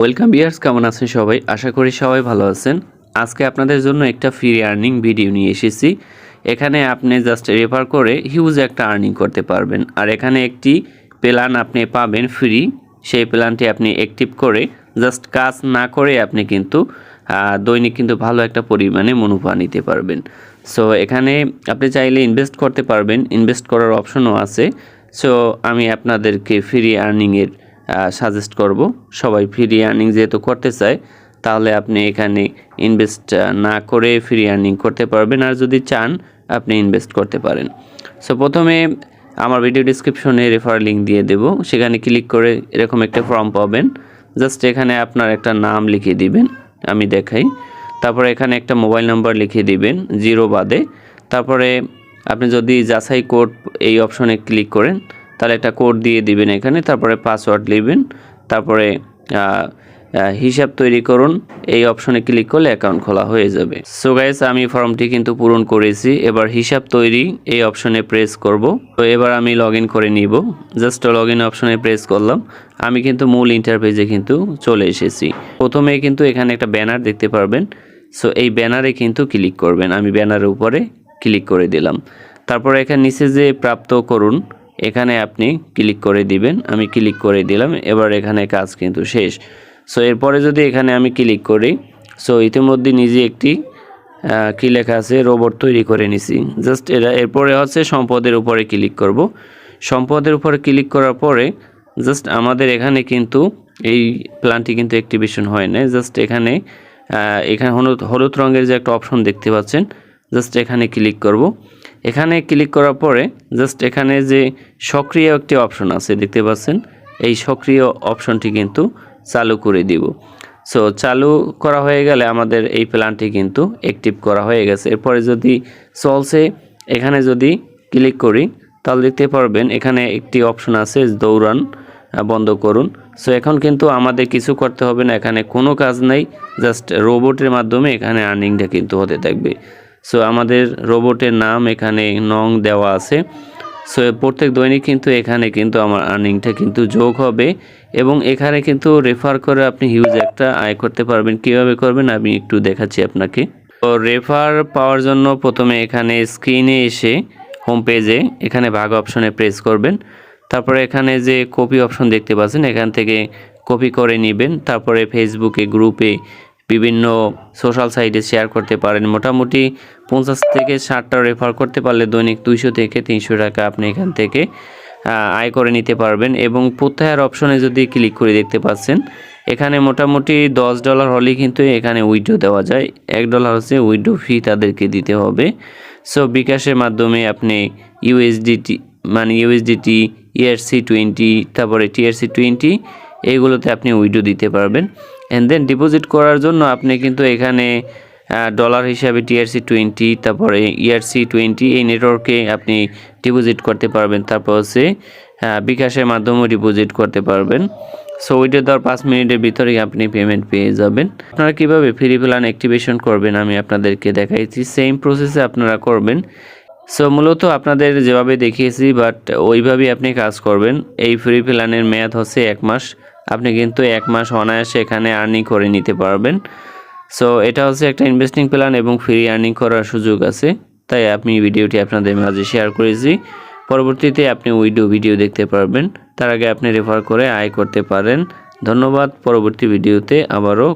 Welcome viewers, কেমন আছেন সবাই? আশা করি সবাই ভালো আছেন। আজকে আপনাদের জন্য একটা ফ্রি আর্নিং ভিডিও নিয়ে এসেছি। এখানে আপনি জাস্ট রেফার করে হিউজ একটা আর্নিং করতে পারবেন। আর এখানে একটি প্ল্যান আপনি পাবেন ফ্রি। সেই প্ল্যানটি আপনি অ্যাক্টিভ করে জাস্ট কাজ না করে আপনি কিন্তু দৈনিক কিন্তু ভালো একটা পরিমাণে মুনাফা নিতে পারবেন। সো এখানে আপনি চাইলে ইনভেস্ট করতে পারবেন, ইনভেস্ট করার অপশনও আছে। সো আমি আপনাদেরকে ফ্রি আর্নিংয়ের সাজেস্ট করব। সবাই ফ্রি আর্নিং যেহেতু করতে চায়, তাহলে আপনি এখানে ইনভেস্ট না করে ফ্রি আর্নিং করতে পারবেন। আর যদি চান আপনি ইনভেস্ট করতে পারেন। সো প্রথমে আমার ভিডিও ডিসক্রিপশনে রেফার লিঙ্ক দিয়ে দেব, সেখানে ক্লিক করে এরকম একটা ফর্ম পাবেন। জাস্ট এখানে আপনার একটা নাম লিখে দিবেন, আমি দেখাই। তারপরে এখানে একটা মোবাইল নাম্বার লিখে দিবেন 0 বাদে। তারপরে আপনি যদি যাচাই কোড এই অপশনে ক্লিক করেন, তাহলে একটা কোড দিয়ে দিবেন এখানে। তারপরে পাসওয়ার্ড লিখবেন, তারপরে হিসাব তৈরি করুন। এই অপশনে ক্লিক করলে অ্যাকাউন্ট খোলা হয়ে যাবে। সো গাইস, আমি ফর্মটি কিন্তু পূরণ করেছি। এবার হিসাব তৈরি এই অপশনে প্রেস করব। তো এবার আমি লগ ইন করে নিব। জাস্ট লগ ইন অপশনে প্রেস করলাম। আমি কিন্তু মূল ইন্টারফেসে কিন্তু চলে এসেছি। প্রথমে কিন্তু এখানে একটা ব্যানার দেখতে পারবেন। সো এই ব্যানারে কিন্তু ক্লিক করবেন। আমি ব্যানারের উপরে ক্লিক করে দিলাম। তারপরে এখানে নিচে যে প্রাপ্ত করুন, এখানে আপনি ক্লিক করে দিবেন। আমি ক্লিক করে দিলাম। এবার এখানে কাজ কিন্তু শেষ। সো এরপরে যদি এখানে আমি ক্লিক করি, সো ইতিমধ্যে নিজে একটি কি লেখা আছে রোবট তৈরি করে নিছি। জাস্ট এরপরে হচ্ছে সম্পদের উপরে ক্লিক করব। সম্পদের উপরে ক্লিক করার পরে জাস্ট আমাদের এখানে কিন্তু এই প্ল্যানটি কিন্তু অ্যাক্টিভেশন হয় না। জাস্ট এখানে হলুদ রঙের যে একটা অপশন দেখতে পাচ্ছেন, জাস্ট এখানে ক্লিক করব। এখানে ক্লিক করার পরে জাস্ট এখানে যে সক্রিয় একটি অপশন আছে দেখতে পাচ্ছেন, এই সক্রিয় অপশনটি কিন্তু চালু করে দিব। সো চালু করা হয়ে গেলে আমাদের এই প্ল্যানটি কিন্তু অ্যাক্টিভ করা হয়ে গেছে। এরপরে যদি চলছে এখানে যদি ক্লিক করি, তাহলে দেখতে পারবেন এখানে একটি অপশন আছে দৌড়ান বন্ধ করুন। সো এখন কিন্তু আমাদের কিছু করতে হবে না, এখানে কোনো কাজ নাই। জাস্ট রোবটের মাধ্যমে এখানে আর্নিংটা কিন্তু হতে থাকবে। সো আমাদের রোবটের নাম এখানে নং দেওয়া আছে। সো প্রত্যেক দৈনিক কিন্তু এখানে কিন্তু আমার আর্নিংটা কিন্তু যোগ হবে এবং এখানে কিন্তু রেফার করে আপনি হিউজ একটা আয় করতে পারবেন। কীভাবে করবেন আমি একটু দেখাচ্ছি আপনাকে। তো রেফার পাওয়ার জন্য প্রথমে এখানে স্ক্রিনে এসে হোম পেজে এখানে ভাগ অপশনে প্রেস করবেন। তারপরে এখানে যে কপি অপশন দেখতে পাচ্ছেন, এখান থেকে কপি করে নেবেন। তারপরে ফেসবুকে, গ্রুপে, বিভিন্ন সোশ্যাল সাইটে শেয়ার করতে পারেন। মোটামুটি 50 থেকে 60টা রেফার করতে পারলে দৈনিক 200 থেকে 300 টাকা আপনি এখান থেকে আয় করে নিতে পারবেন। এবং প্রত্যাহার অপশনে যদি ক্লিক করে দেখতে পাচ্ছেন, এখানে মোটামুটি $10 হলেই কিন্তু এখানে উইথড্র দেওয়া যায়। $1 হচ্ছে উইথড্র ফি তাদেরকে দিতে হবে। সো বিকাশের মাধ্যমে আপনি ইউএসডিটি ইউএসডিটি, ERC20, তারপরে TRC20 এইগুলোতে আপনি উইথড্র দিতে পারবেন। অ্যান্ড দেন ডিপোজিট করার জন্য আপনি কিন্তু এখানে ডলার হিসাবে TRC20, তারপরে ERC20 এই নেটওয়ার্কে আপনি ডিপোজিট করতে পারবেন। তারপর হচ্ছে বিকাশের মাধ্যমেও ডিপোজিট করতে পারবেন। সো ওইটা দেওয়ার 5 মিনিটের ভিতরেই আপনি পেমেন্ট পেয়ে যাবেন। আপনারা কীভাবে ফ্রি প্ল্যান অ্যাক্টিভেশন করবেন আমি আপনাদেরকে দেখাইছি, সেম প্রসেসে আপনারা করবেন। সো মূলত আপনাদের যেভাবে দেখিয়েছি বাট ওইভাবেই আপনি কাজ করবেন। এই ফ্রি প্ল্যানের মেয়াদ হচ্ছে 1 মাস। আপনি কিন্তু 1 মাস অনায়াসে এখানে আর্নিং করে নিতে পারবেন। সো এটা হচ্ছে একটা ইনভেস্টিং প্ল্যান এবং ফ্রি আর্নিং করার সুযোগ আছে, তাই আমি ভিডিওটি আপনাদের মাঝে শেয়ার করেছি। পরবর্তীতে আপনি ভিডিও দেখতে পারবেন, তার আগে আপনি রেফার করে আয় করতে পারেন। ধন্যবাদ। পরবর্তী ভিডিওতে আবারও